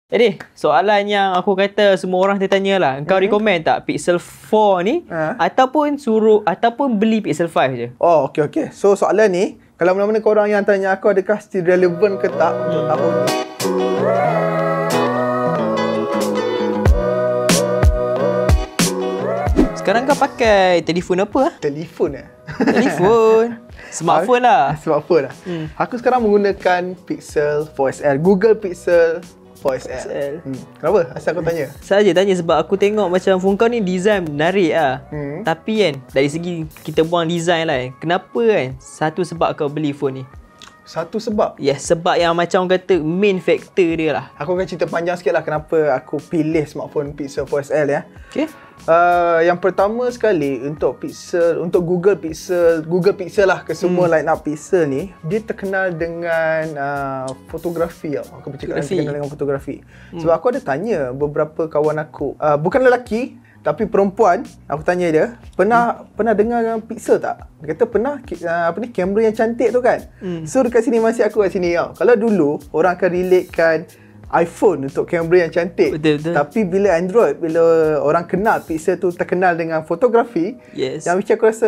Jadi, soalan yang aku kata semua orang tertanya lah. Kau recommend tak Pixel 4 ni ataupun beli Pixel 5 je? Oh, okey. So, soalan ni, kalau mana-mana korang yang tanya aku adakah still relevan ke tak untuk tahun ni. Sekarang kau pakai telefon apa? Telefon Telefon. Smartphone lah. Smartphone lah. Aku sekarang menggunakan Pixel 4SL. Google Pixel 4SL. Kenapa? Asal kau tanya? Saja tanya sebab aku tengok macam phone kau ni design menarik lah. Tapi kan, dari segi kita buang design lah kan. Kenapa kan? Satu sebab kau beli phone ni. Satu sebab? Yes, sebab yang macam orang kata main factor dia lah. Aku akan cerita panjang sikit lah kenapa aku pilih smartphone Pixel 4SL ya. Okay. Yang pertama sekali untuk Google Pixel lah ke semua line up Pixel ni, dia terkenal dengan fotografi tau. Aku bercakap terkenal dengan fotografi. Sebab aku ada tanya beberapa kawan aku, bukan lelaki tapi perempuan, aku tanya dia, pernah dengar Pixel tak? Dia kata pernah, kamera yang cantik tu kan. So dekat sini masih aku kat sini tau. Kalau dulu orang akan relatekan iPhone untuk kamera yang cantik. Betul. Tapi bila Android, bila orang kenal Pixel tu terkenal dengan fotografi, yang macam aku rasa,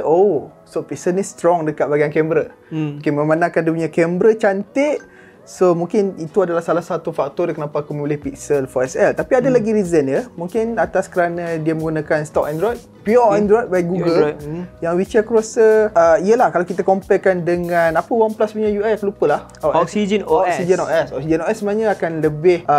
so Pixel ni strong dekat bahagian kamera. Okay, memandangkan dia punya kamera cantik, so mungkin itu adalah salah satu faktor dia kenapa aku memilih Pixel 4SL. Tapi ada lagi reason dia. Mungkin atas kerana dia menggunakan stok Android, pure Android by Google. Yang which aku rasa yelah, kalau kita comparekan dengan apa OnePlus punya UI, aku lupa lah. Oxygen OS. Oxygen OS sebenarnya akan lebih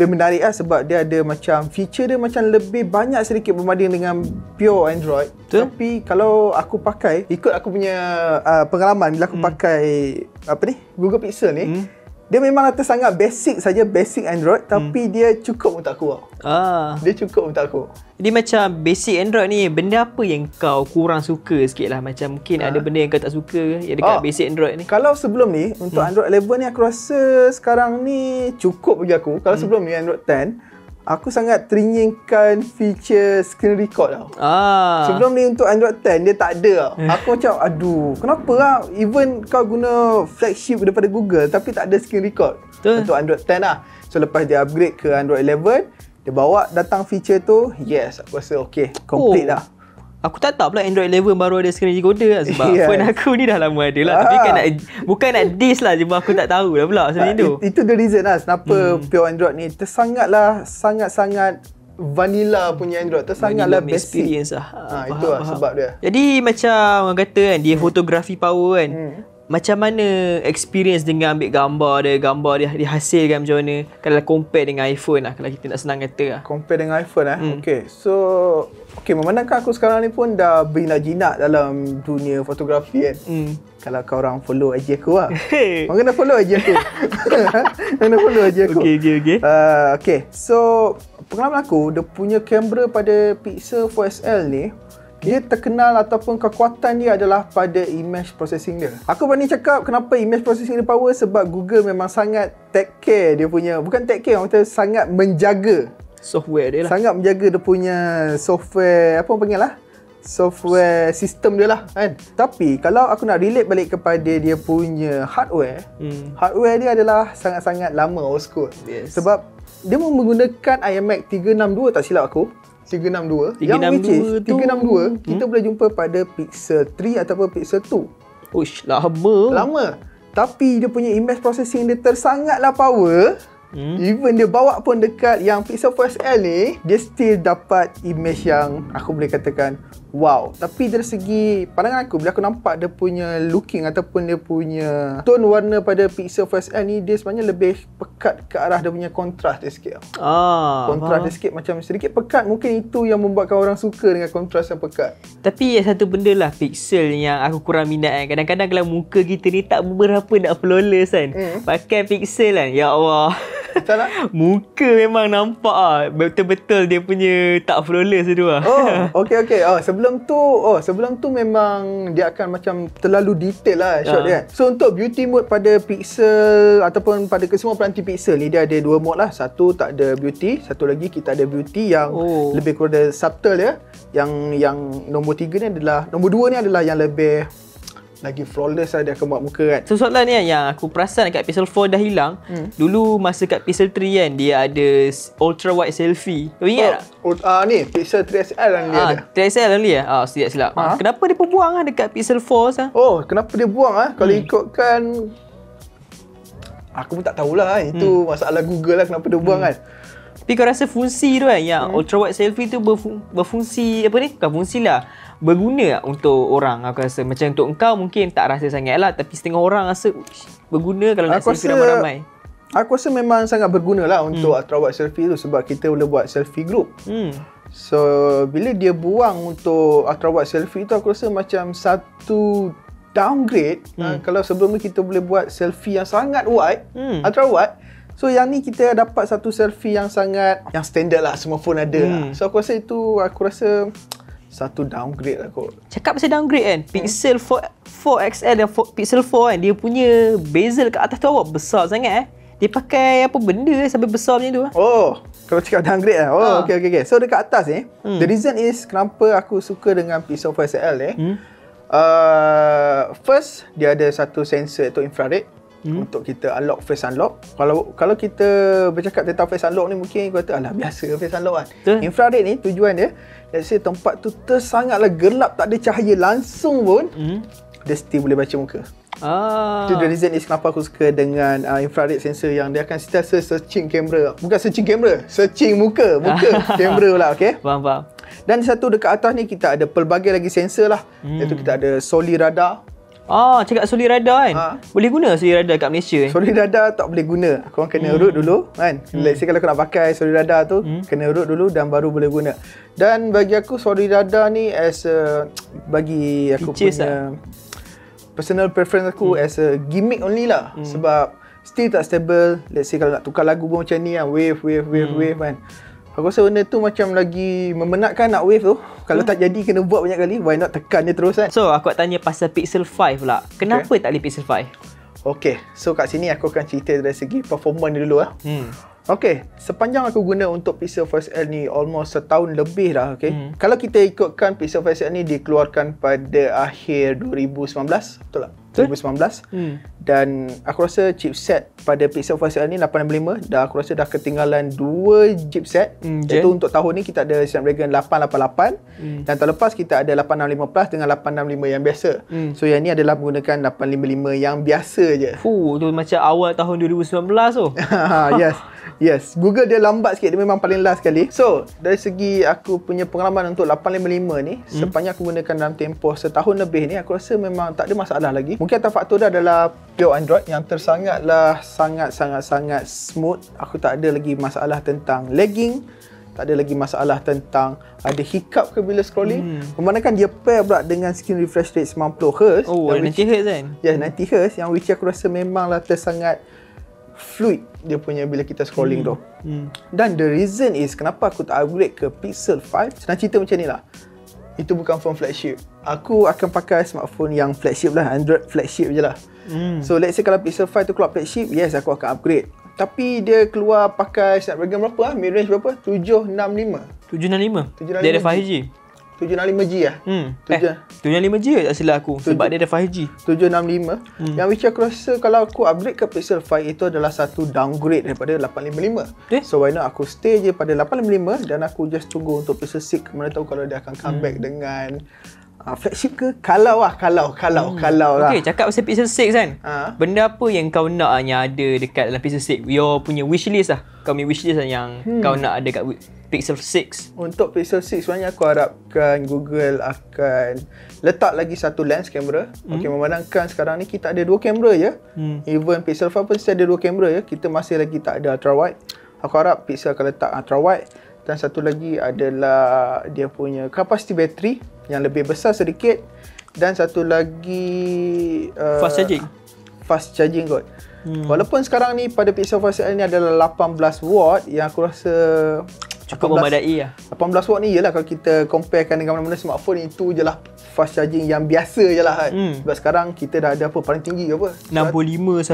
menarik lah, sebab dia ada macam feature dia macam lebih banyak sedikit berbanding dengan pure Android. Tapi kalau aku pakai, ikut aku punya pengalaman bila aku pakai Google Pixel ni, dia memang kata sangat basic saja, basic Android, tapi dia cukup untuk aku. Dia cukup untuk aku. Jadi macam basic Android ni, benda apa yang kau kurang suka sikit lah? Macam mungkin ada benda yang kau tak suka yang dekat basic Android ni. Kalau sebelum ni, untuk Android 11 ni aku rasa sekarang ni cukup bagi aku. Kalau sebelum ni Android 10, aku sangat teringingkan feature screen record tau. Sebelum ni untuk Android 10 dia tak ada tau. Aku macam kenapa lah even kau guna flagship daripada Google tapi tak ada screen record. Untuk Android 10 lah. So lepas dia upgrade ke Android 11, dia bawa datang feature tu, yes, aku rasa okay, complete dah. Aku tak tahu pula Android 11 baru ada screen recorder lah, sebab phone aku ni dah lama ada lah. Tapi kan bukan nak diss lah, cuma aku tak tahu lah pula sebenarnya tu. Itu the reason lah kenapa pure Android ni sangat-sangat vanilla punya Android. Sangatlah basic experience lah. Itu lah sebab dia. Jadi macam orang kata kan, dia fotografi power kan. Macam mana experience dengan ambil gambar dia dihasilkan macam mana kalau compare dengan iPhone lah, kalau kita nak senang kata lah. Compare dengan iPhone Okay, so memandangkan aku sekarang ni pun dah berjinak dalam dunia fotografi kan. Kalau kau orang follow IG aku lah. Kau kena follow IG aku. Okay, so pengalaman aku, dia punya kamera pada Pixel 4SL ni, dia terkenal ataupun kekuatan dia adalah pada image processing dia. Aku berani cakap kenapa image processing dia power, sebab Google memang sangat take care dia punya, bukan take care, orang kata sangat menjaga software dia lah. Sangat menjaga dia punya software, apa orang panggil lah, software sistem dia lah kan. Tapi kalau aku nak relate balik kepada dia punya hardware, hardware dia adalah sangat-sangat lama, old school. Sebab dia menggunakan iMac 362 tak silap aku. 362 kita boleh jumpa pada Pixel 3 ataupun Pixel 2. Uish, lama. Tapi dia punya image processing dia tersangatlah power. Even dia bawa pun dekat yang Pixel 4SL ni, dia still dapat image yang aku boleh katakan wow. Tapi dari segi pandangan aku, bila aku nampak dia punya looking ataupun dia punya tone warna pada Pixel 4SL ni, dia sebenarnya lebih pekat ke arah dia punya kontras dia sikit. Kontras dia sikit macam sedikit pekat. Mungkin itu yang membuatkan orang suka dengan kontras yang pekat. Tapi satu benda lah Pixel yang aku kurang minat kan. Kadang-kadang kalau muka kita ni tak berapa nak flawless kan, pakai Pixel kan, ya Allah. Betul tak? Muka memang nampak betul-betul dia punya tak flawless tu lah. Okay. Sebelum tu memang dia akan macam terlalu detail lah shot dia. So untuk beauty mode pada Pixel ataupun pada kesemua peranti Pixel ni, dia ada dua mode lah. Satu tak ada beauty, satu lagi kita ada beauty yang lebih kepada subtle dia. Yang nombor 3 ni adalah, nombor 2 ni adalah yang lebih lagi flawless lah dia akan buat muka kan. So soalan ni yang aku perasan kat Pixel 4 dah hilang. Dulu masa kat Pixel 3 kan, dia ada ultra wide selfie. Kau ingat tak? Ni Pixel 3XL kan dia ada. 3XL only silap. Kenapa dia buang dekat Pixel 4 Kenapa dia buang Kalau ikutkan, aku pun tak tahulah itu masalah Google lah kenapa dia buang kan. Tapi kau rasa fungsi tu kan, yang ultra wide selfie tu berfungsi apa ni? Bukan fungsi lah, berguna untuk orang. Aku rasa macam untuk engkau mungkin tak rasa sangat lah, tapi setengah orang rasa berguna kalau nak selfie ramai-ramai. Aku rasa memang sangat berguna lah untuk ultra wide selfie tu, sebab kita boleh buat selfie group. So bila dia buang untuk ultra wide selfie tu, aku rasa macam satu downgrade. Kalau sebelum ni kita boleh buat selfie yang sangat wide, ultra wide, so yang ni kita dapat satu selfie yang sangat, yang standard lah, semua phone ada lah. So aku rasa itu, satu downgrade lah kot. Cakap pasal downgrade kan, Pixel 4 XL dan Pixel 4 kan, dia punya bezel kat atas tu awak besar sangat Dia pakai apa benda sampai besar macam tu Kalau cakap downgrade lah. Okay. So dekat atas ni, the reason is kenapa aku suka dengan Pixel 4 XL ni. First, dia ada satu sensor iaitu infrared. Untuk kita unlock, face unlock. Kalau kita bercakap tentang face unlock ni, mungkin kau kata alah biasa face unlock kan. Infrared ni tujuan dia, let's say tempat tu sangatlah gelap, tak ada cahaya langsung pun, dia still boleh baca muka. Itu the reason is kenapa aku suka dengan infrared sensor, yang dia akan sentiasa searching kamera. Bukan searching kamera, searching muka kamera lah. Okay, faham. Dan satu dekat atas ni kita ada pelbagai lagi sensor lah. Iaitu kita ada Soli radar. Cakap Soli radar kan, boleh guna Soli radar kat Malaysia Soli radar tak boleh guna. Korang kena root dulu kan. Let's say kalau kau nak pakai Soli radar tu, kena root dulu dan baru boleh guna. Dan bagi aku Soli radar ni bagi aku features punya personal preference aku, as a gimmick only lah. Sebab still tak stable. Let's say kalau nak tukar lagu pun macam ni kan, wave kan. Aku rasa benda tu macam lagi memenatkan nak wave tu. Kalau tak jadi kena buat banyak kali, why not tekan dia terus kan. So aku nak tanya pasal Pixel 5 pula. Kenapa tak boleh Pixel 5? Okay, so kat sini aku akan cerita dari segi performance dia dulu Okay, sepanjang aku guna untuk Pixel 4 XL ni almost setahun lebih dah. Okay, kalau kita ikutkan Pixel 4 XL ni dikeluarkan pada akhir 2019, betul tak? 2019. Dan aku rasa chipset pada Pixel 4 XL ni 865, dan aku rasa dah ketinggalan 2 chipset. Iaitu untuk tahun ni kita ada Snapdragon 888, dan tahun lepas kita ada 865 Plus dengan 865 yang biasa. So yang ni adalah menggunakan 855 yang biasa je. Tu macam awal tahun 2019 tu. Yes, Google dia lambat sikit, dia memang paling last sekali. So, dari segi aku punya pengalaman untuk 855 ni, sepanjang aku gunakan dalam tempoh setahun lebih ni, aku rasa memang tak ada masalah lagi. Mungkin antara faktor dia adalah pure Android yang tersangatlah sangat smooth. Aku tak ada lagi masalah tentang lagging, tak ada lagi masalah tentang ada hiccup ke bila scrolling. Memandangkan dia pair pula dengan screen refresh rate 90Hz. 90Hz kan? Ya, 90Hz yang which aku rasa memanglah tersangat fluid dia punya bila kita scrolling tu. Dan the reason is kenapa aku tak upgrade ke Pixel 5, senang cerita macam ni lah. Itu bukan phone flagship. Aku akan pakai smartphone yang flagship lah, Android flagship je lah. So let's say kalau Pixel 5 tu keluar flagship, yes aku akan upgrade. Tapi dia keluar pakai Snapdragon berapa mid range berapa? 765. Dia ada 5G. 765G lah. 765G tak silap aku, sebab dia ada 5G. 765. Yang which aku rasa kalau aku upgrade ke Pixel 5, itu adalah satu downgrade daripada 855. So why not aku stay je pada 855 dan aku just tunggu untuk Pixel 6. Mana tahu kalau dia akan come back dengan flagship ke? Kalau lah. Okay, cakap pasal Pixel 6 kan, benda apa yang kau nak yang ada dekat dalam Pixel 6? Your punya wishlist lah. Kau punya wishlist lah yang kau nak ada kat Pixel 6. Untuk Pixel 6 sebenarnya aku harapkan Google akan letak lagi satu lens kamera. Okay, memandangkan sekarang ni kita ada 2 kamera je. Even Pixel 5 pun still ada 2 kamera je. Kita masih lagi tak ada ultra wide. Aku harap Pixel akan letak ultra wide. Dan satu lagi adalah dia punya kapasiti bateri yang lebih besar sedikit. Dan satu lagi fast charging kot. Walaupun sekarang ni pada Pixel 4 XL ni adalah 18 watt, yang aku rasa cukup memadai lah. 18 watt ni yelah kalau kita comparekan dengan mana-mana smartphone, itu je lah fast charging yang biasa je lah kan. Sebab sekarang kita dah ada apa paling tinggi apa? 65,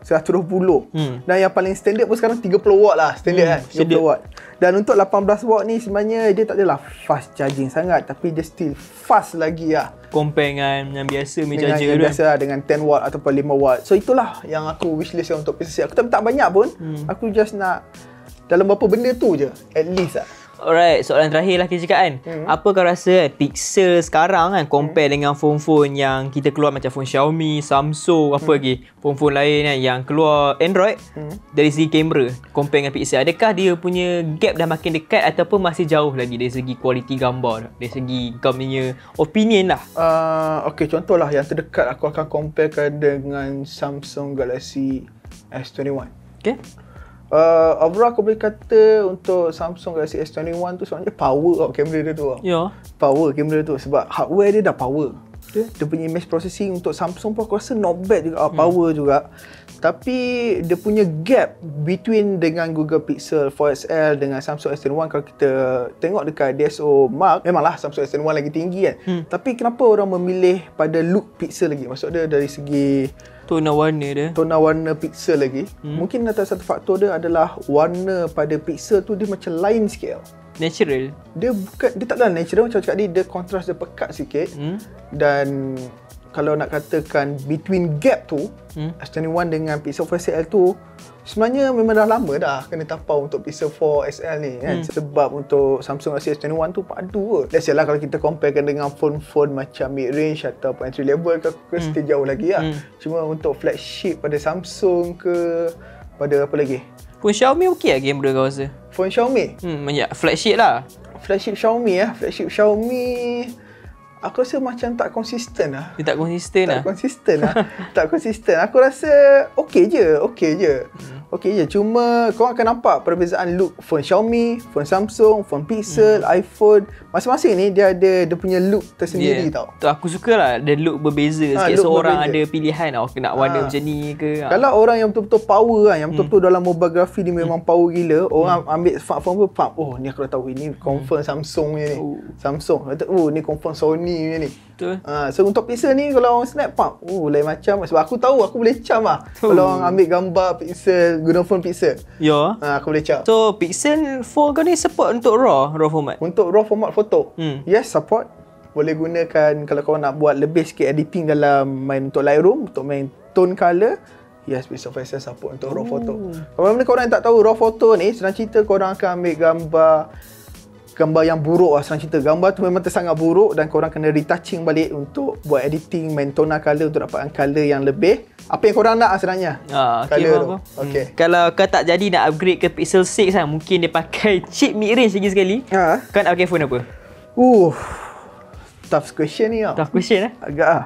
120. Dan yang paling standard pun sekarang 30 watt lah. Standard kan, 30 watt. Dan untuk 18 watt ni sebenarnya dia tak adalah fast charging sangat, tapi dia still fast lagi lah. compare dengan yang biasa punya dengan charger yang tu. biasa lah, dengan 10 watt ataupun 5 watt. So itulah yang aku wishlist untuk Pixel 6. Aku tak banyak pun. Aku just nak dalam berapa benda tu je, at least lah. Alright, soalan terakhir lah kita cakap kan. Apa kau rasa Pixel sekarang kan compare dengan phone-phone yang kita keluar macam phone Xiaomi, Samsung, apa lagi phone-phone lain kan yang keluar Android dari segi kamera compare dengan Pixel. Adakah dia punya gap dah makin dekat ataupun masih jauh lagi dari segi kualiti gambar, dari segi kau punya opinion lah? Okay, contohlah yang terdekat aku akan comparekan dengan Samsung Galaxy S21. Okay. Overall aku boleh kata untuk Samsung Galaxy S21 tu sebenarnya power kamera dia tu. Ya. Power kamera tu sebab hardware dia dah power. Dia punya image processing untuk Samsung pun aku rasa not bad juga, power juga. Tapi dia punya gap between dengan Google Pixel 4 XL dengan Samsung S21, kalau kita tengok dekat DxO Mark, memanglah Samsung S21 lagi tinggi kan. Tapi kenapa orang memilih pada look Pixel lagi? Maksud dia dari segi tona warna dia. Tona warna Pixel lagi. Mungkin antara satu faktor dia adalah warna pada Pixel tu dia macam lain sikit. Natural. Dia tak adalah natural macam cakap dia kontras dia pekat sikit. Dan kalau nak katakan between gap tu S21 dengan Pixel 4 XL tu sebenarnya memang dah lama dah kena tapau untuk Pixel 4 XL ni kan. Sebab untuk Samsung Galaxy S21 tu padu kot. Let's say lah kalau kita comparekan dengan phone-phone macam mid-range ataupun entry level ke still jauh lagi lah. Cuma untuk flagship pada Samsung ke, pada apa lagi? Phone Xiaomi okey lah kamera kau rasa? Phone Xiaomi? Banyak flagship lah. Flagship Xiaomi Flagship Xiaomi aku rasa macam tak konsisten lah. Dia tak konsisten lah. Tak konsisten. Aku rasa okey je. Cuma kau akan nampak perbezaan look phone Xiaomi, phone Samsung, phone Pixel, iPhone. Masing-masing ni dia ada dia punya look tersendiri tau. Tu aku suka lah. Dia look berbeza sikit. Seorang ada pilihan lah. Nak warna macam ni ke. Kalau orang yang betul-betul power kan, yang betul-betul dalam mobilografi dia memang power gila, orang ambil smartphone pun faham, oh ni aku dah tahu ini confirm Samsung punya ni. Samsung. Ni confirm Sony punya ni. Betul. So untuk Pixel ni kalau orang snap pump, lain macam. Sebab aku tahu aku boleh cam lah. Kalau orang ambil gambar Pixel guna phone Pixel. Ya. Aku boleh cam. So Pixel 4 kau ni support untuk RAW format? Untuk RAW format foto. Yes, support. Boleh gunakan kalau kau nak buat lebih sikit editing dalam main untuk Lightroom, untuk main tone color. Yes, Pixel 4 XL support untuk RAW photo. Kalau mana korang yang tak tahu RAW photo ni, senang cerita korang akan ambil gambar yang buruk lah, senang cerita. Gambar tu memang tersangat buruk dan korang kena retouching balik untuk buat editing, main tone color untuk dapatkan color yang lebih apa yang korang nak sebenarnya. Color tu. Okay. Kalau kau tak jadi nak upgrade ke Pixel 6 kan, mungkin dia pakai chip mid-range lagi sekali. Kau nak pakai phone apa? Tough question ni tau. Tough question Agak lah.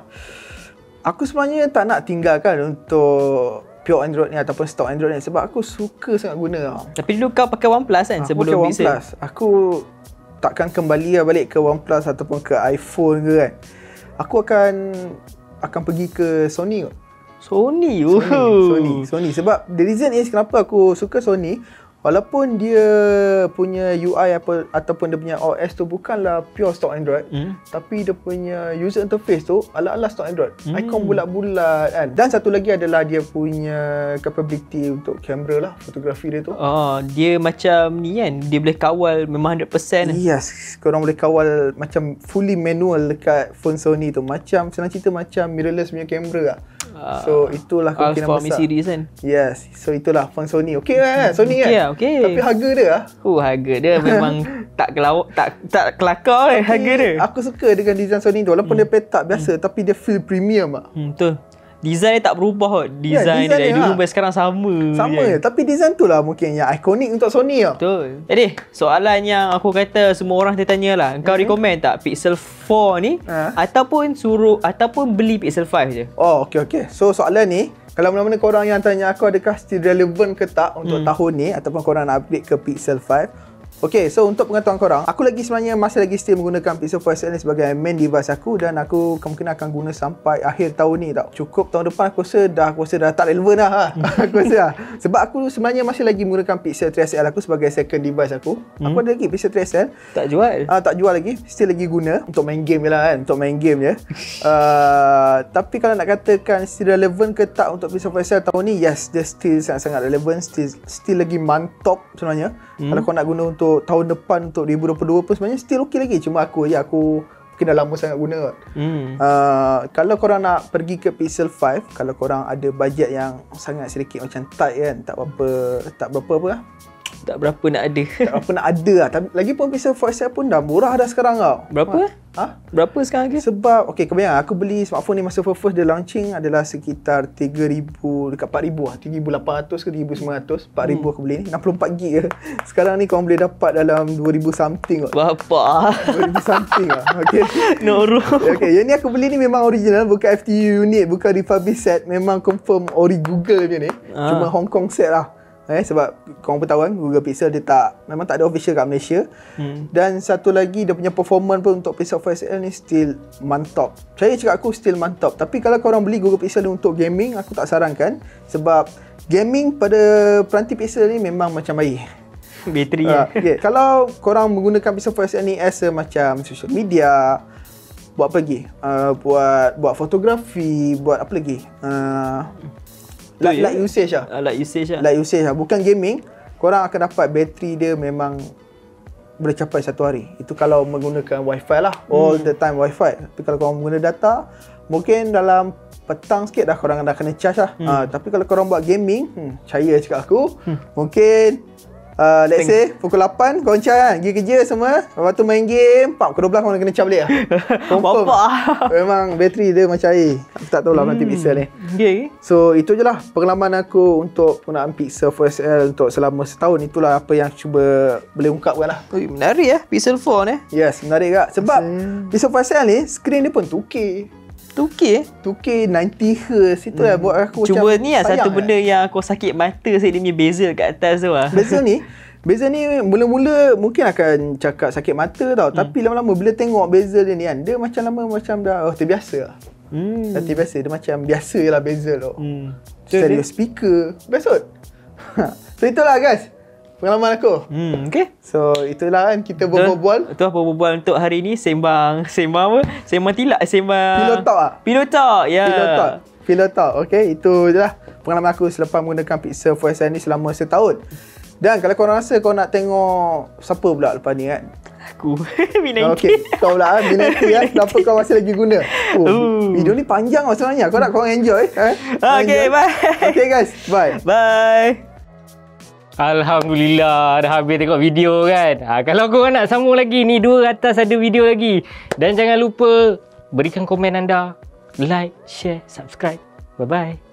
Aku sebenarnya tak nak tinggalkan untuk pure Android ni ataupun stock Android ni sebab aku suka sangat guna tau. Tapi dulu kau pakai OnePlus kan sebelum pakai Pixel. OnePlus. Aku takkan kembali balik ke OnePlus ataupun ke iPhone ke kan. Aku akan pergi ke Sony kot. Sony Sebab the reason is kenapa aku suka Sony, walaupun dia punya UI ataupun dia punya OS tu bukanlah pure stock Android, tapi dia punya user interface tu ala-ala stock Android. Icon bulat-bulat kan. Dan satu lagi adalah dia punya capability untuk kamera lah, fotografi dia tu. Dia macam ni kan, dia boleh kawal memang 100%. Yes, korang boleh kawal macam fully manual dekat phone Sony tu. Macam senang cerita macam mirrorless punya kamera lah. So itulah kemungkinan Alpha besar. series kan. Yes, so itulah phone Sony. Okey kan Sony kan? Okay. Tapi harga dia harga dia memang tak kelakar harga dia. Aku suka dengan design Sony tu. Walaupun dia petak biasa tapi dia feel premium lah. Betul. Design dia tak berubah kot. Design dia dari dulu sampai sekarang sama je. Tapi design tu lah mungkin yang ikonik untuk Sony lah. Betul. Jadi soalan yang aku kata semua orang tertanya lah, kau recommend tak Pixel 4 ni ataupun beli Pixel 5 je? Okay. So soalan ni, kalau mana-mana korang yang tanya aku adakah still relevant ke tak untuk tahun ni ataupun korang nak upgrade ke Pixel 5. Okay, so untuk pengetahuan korang, aku sebenarnya masih lagi still menggunakan Pixel 4 XL ni sebagai main device aku dan aku kemungkinan akan guna sampai akhir tahun ni tau. Cukup tahun depan aku rasa dah tak relevan dah. Aku rasa lah. Sebab aku sebenarnya masih lagi menggunakan Pixel 3 XL aku sebagai second device aku. Aku ada lagi Pixel 3 XL. Tak jual? Tak jual lagi. Still lagi guna untuk main game je lah kan. Untuk main game je. Tapi kalau nak katakan still relevant ke tak untuk Pixel 4 XL tahun ni, yes, dia still sangat-sangat relevant. Still lagi mantap sebenarnya. Kalau kau nak guna untuk tahun depan, untuk 2022 pun sebenarnya still okey lagi. Cuma aku mungkin dah lama sangat guna kot. Kalau korang nak pergi ke Pixel 5, kalau korang ada bajet yang sangat sedikit macam tight kan, tak berapa nak ada. Tak berapa nak ada lah. Lagipun Pixel 4 XL pun dah murah dah sekarang tau. Berapa? Berapa sekarang ke? Sebab kau bayang aku beli smartphone ni masa first dia launching adalah sekitar 3,000 dekat 4,000 lah. 3,800 ke 3,900. 4,000 aku beli ni. 64 gig je. Sekarang ni kau boleh dapat dalam 2,000 something kot. Bapak. 2,000 something lah. Okay. Noro. Okay, yang ni aku beli ni memang original. Bukan FTU unit. Bukan refurbished set. Memang confirm ori Google punya ni. Cuma Hong Kong set lah. Sebab korang pun tahu kan, Google Pixel dia memang tak ada official kat Malaysia. Dan satu lagi, dia punya performance pun untuk Pixel 4 XL ni still mantap. Saya cakap aku still mantap. Tapi kalau korang beli Google Pixel ni untuk gaming, aku tak sarankan. Sebab gaming pada peranti Pixel ni memang macam baik. Bateri Kalau korang menggunakan Pixel 4 XL ni as macam social media, buat apa lagi? Buat fotografi, buat apa lagi? Light usage lah. Light usage lah. Bukan gaming. Korang akan dapat bateri dia memang boleh capai 1 hari. Itu kalau menggunakan wifi lah. All the time wifi. Tapi kalau korang menggunakan data, mungkin dalam petang sikit dah korang dah kena charge lah. Tapi kalau korang buat gaming, percaya cakap aku, mungkin let's say pukul 8 korang charge kan, pergi kerja semua, lepas tu main game, pukul 12 korang kena charge balik lah. Confirm. Memang bateri dia macam air. Aku tak tahulah nanti Pixel ni. So itu je lah pengalaman aku untuk penggunaan Pixel 4 XL untuk selama setahun. Itulah apa yang cuba boleh ungkapkan lah. Menarik ya Pixel 4 ni. Yes, menarik kak. Sebab Pixel 4 XL ni screen dia pun 2K 90Hz. Itu lah buat aku cuba macam ni lah satu benda yang aku sakit mata saya, dia punya bezel kat atas tu lah. Bezel ni mula-mula mungkin akan cakap sakit mata tau. Tapi lama-lama bila tengok bezel dia ni kan, dia macam lama macam dah terbiasa lah. Dah terbiasa. Dia macam biasa je lah bezel tu. Stereo speaker, best kot. So itulah guys pengalaman aku. Okay. So itulah kan kita berbual. Itu apa berbual untuk hari ni. Sembang apa? Sembang Pillow Talk lah. Pillow Talk. Ya. Pillow Talk. Okay, itu je lah pengalaman aku selepas menggunakan Pixel 4 XL ni selama setahun. Dan kalau korang rasa kau nak tengok siapa pula lepas ni kan? Aku Minati. Okay, kau pula Minati kan. Kenapa kau masih lagi guna? Video ni panjang lah sebenarnya. Kau nak korang enjoy Okay, bye. Okay guys, bye. Alhamdulillah dah habis tengok video kan. Kalau korang nak sambung lagi, ni 2 atas ada video lagi. Dan jangan lupa berikan komen anda, like, share, subscribe. Bye-bye.